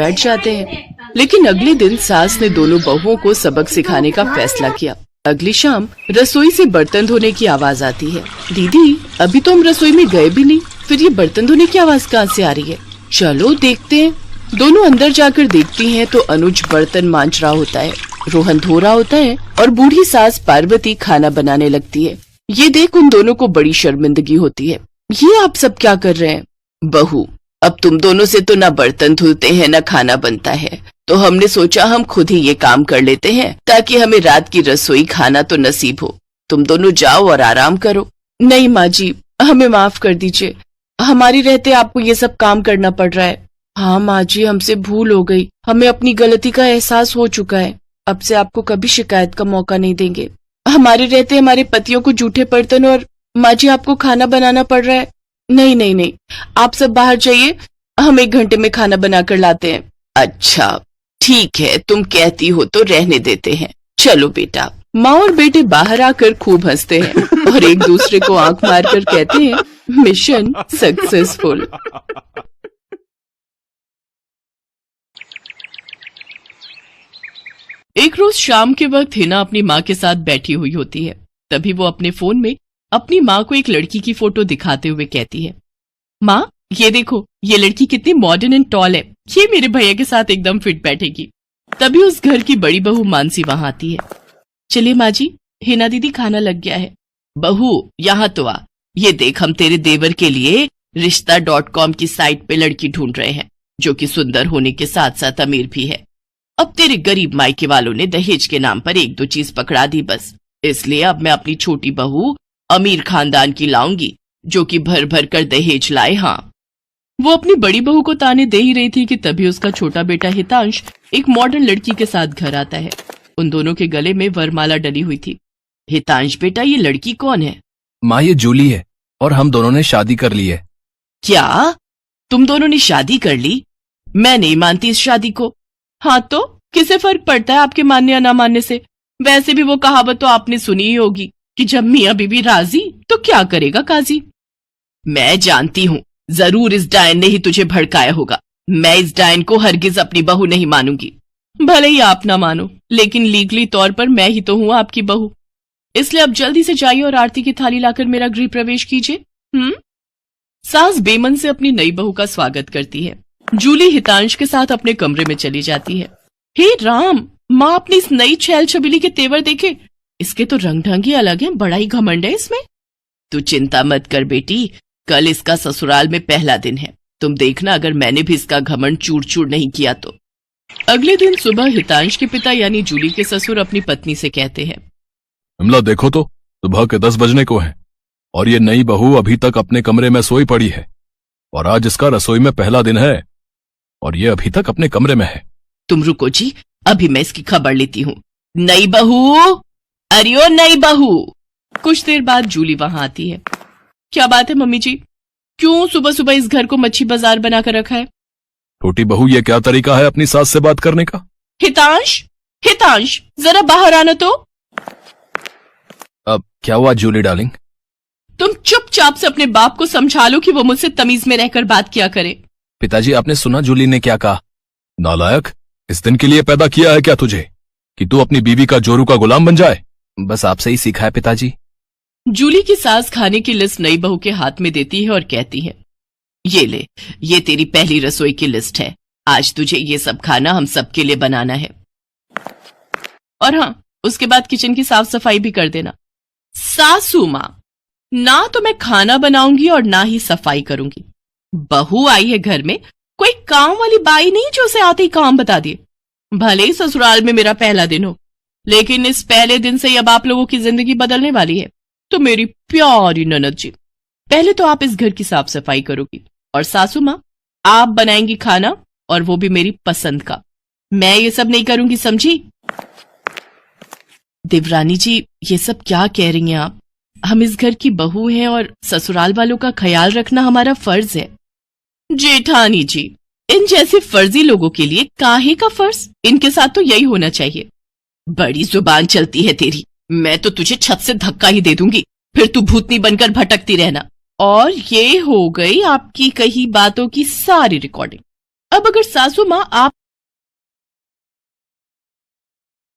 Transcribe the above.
बैठ जाते हैं। लेकिन अगले दिन सास ने दोनों बहुओं को सबक सिखाने का फैसला किया। अगली शाम रसोई से बर्तन धोने की आवाज आती है। दीदी, अभी तो हम रसोई में गए भी नहीं, फिर ये बर्तन धोने की आवाज कहाँ से आ रही है? चलो देखते हैं। दोनों अंदर जाकर देखती हैं तो अनुज बर्तन मांज रहा होता है, रोहन धो रहा होता है और बूढ़ी सास पार्वती खाना बनाने लगती है। ये देख उन दोनों को बड़ी शर्मिंदगी होती है। ये आप सब क्या कर रहे हैं? बहू, अब तुम दोनों से तो ना बर्तन धुलते हैं ना खाना बनता है, तो हमने सोचा हम खुद ही ये काम कर लेते हैं ताकि हमें रात की रसोई खाना तो नसीब हो। तुम दोनों जाओ और आराम करो। नहीं माँ जी, हमें माफ कर दीजिए, हमारी रहते आपको ये सब काम करना पड़ रहा है। हाँ माँ जी, हमसे भूल हो गई, हमें अपनी गलती का एहसास हो चुका है। अब से आपको कभी शिकायत का मौका नहीं देंगे। हमारे रहते हमारे पतियों को जूठे बर्तन और माँ जी आपको खाना बनाना पड़ रहा है। नहीं नहीं नहीं, आप सब बाहर जाइए, हम 1 घंटे में खाना बनाकर लाते हैं। अच्छा ठीक है, तुम कहती हो तो रहने देते हैं। चलो बेटा। माँ और बेटे बाहर आकर खूब हंसते हैं और एक दूसरे को आंख मारकर कहते हैं, मिशन सक्सेसफुल। एक रोज शाम के वक्त हिना अपनी माँ के साथ बैठी हुई होती है। तभी वो अपने फोन में अपनी माँ को एक लड़की की फोटो दिखाते हुए कहती है, माँ ये देखो, ये लड़की कितनी मॉडर्न एंड टॉल है, ये मेरे भैया के साथ एकदम फिट बैठेगी। तभी उस घर की बड़ी बहू मानसी वहां आती है। चलिए माँ जी, हिना दीदी खाना लग गया है। बहू यहाँ तो आ, ये देख हम तेरे देवर के लिए रिश्ता.com की साइट पे लड़की ढूंढ रहे हैं जो कि सुंदर होने के साथ साथ अमीर भी है। अब तेरे गरीब मायके वालों ने दहेज के नाम पर 1-2 चीज पकड़ा दी बस, इसलिए अब मैं अपनी छोटी बहू अमीर खानदान की लाऊंगी जो कि भर भर कर दहेज लाए। हाँ, वो अपनी बड़ी बहू को ताने दे ही रही थी कि तभी उसका छोटा बेटा हितांश एक मॉडर्न लड़की के साथ घर आता है। उन दोनों के गले में वरमाला डली हुई थी। हितांश बेटा, ये लड़की कौन है? माँ, ये जूली है और हम दोनों ने शादी कर ली है। क्या तुम दोनों ने शादी कर ली? मैं नहीं मानती इस शादी को। हाँ तो किसे फर्क पड़ता है आपके मानने या ना मानने से? वैसे भी वो कहावत तो आपने सुनी ही होगी कि जब मियाँ बीबी राजी तो क्या करेगा काजी। मैं जानती हूँ, जरूर इस डायन ने ही तुझे भड़काया होगा। मैं इस डायन को हरगिज अपनी बहू नहीं मानूंगी। भले ही आप ना मानो, लेकिन लीगली तौर पर मैं ही तो हूँ आपकी बहू। इसलिए अब जल्दी से जाइए और आरती की थाली लाकर मेरा गृह प्रवेश कीजिए। सास बेमन से अपनी नई बहू का स्वागत करती है। जूली हितांश के साथ अपने कमरे में चली जाती है। हे राम, माँ अपनी इस नई छैल छबीली के तेवर देखे, इसके तो रंग ढंग ही अलग है, बड़ा ही घमंड है इसमें। तू चिंता मत कर बेटी, कल इसका ससुराल में पहला दिन है, तुम देखना अगर मैंने भी इसका घमंड चूर चूर नहीं किया तो। अगले दिन सुबह हितांश के पिता यानी जूली के ससुर अपनी पत्नी से कहते हैं, विमला देखो तो, सुबह के 10 बजने को है और ये नई बहू अभी तक अपने कमरे में सोई पड़ी है और आज इसका रसोई में पहला दिन है और ये अभी तक अपने कमरे में है। तुम रुको जी, अभी मैं इसकी खबर लेती हूँ। नई बहू, अरे ओ नई बहू। कुछ देर बाद जूली वहां आती है। क्या बात है मम्मी जी, क्यों सुबह सुबह इस घर को मच्छी बाजार बनाकर रखा है? छोटी बहू, ये क्या तरीका है अपनी सास से बात करने का? हितांश, हितांश जरा बाहर आना तो। अब क्या हुआ जूली डार्लिंग? तुम चुपचाप से अपने बाप को समझा लो कि वो मुझसे तमीज में रहकर बात किया करे। पिताजी, आपने सुना जूली ने क्या कहा? नालायक, इस दिन के लिए पैदा किया है क्या तुझे कि तू अपनी बीवी का जोरू का गुलाम बन जाए? बस आपसे ही सीखा है पिताजी। जूली की सास खाने की लिस्ट नई बहू के हाथ में देती है और कहती है, ये ले, ये तेरी पहली रसोई की लिस्ट है। आज तुझे ये सब खाना हम सबके लिए बनाना है और हाँ, उसके बाद किचन की साफ सफाई भी कर देना। सासू माँ, ना तो मैं खाना बनाऊंगी और ना ही सफाई करूंगी। बहू आई है घर में, कोई काम वाली बाई नहीं जो उसे आते ही काम बता दिए। भले ही ससुराल में मेरा पहला दिन हो, लेकिन इस पहले दिन से अब आप लोगों की जिंदगी बदलने वाली है। तो मेरी प्यारी ननद जी, पहले तो आप इस घर की साफ सफाई करोगी और सासू माँ आप बनाएंगी खाना, और वो भी मेरी पसंद का। मैं ये सब नहीं करूंगी, समझी? देवरानी जी, ये सब क्या कह रही हैं आप? हम इस घर की बहू हैं और ससुराल वालों का ख्याल रखना हमारा फर्ज है। जेठानी जी, इन जैसे फर्जी लोगों के लिए काहे का फर्ज? इनके साथ तो यही होना चाहिए। बड़ी जुबान चलती है तेरी, मैं तो तुझे छत से धक्का ही दे दूंगी, फिर तू भूतनी बनकर भटकती रहना। और ये हो गई आपकी कही बातों की सारी रिकॉर्डिंग। अब अगर सासू माँ आप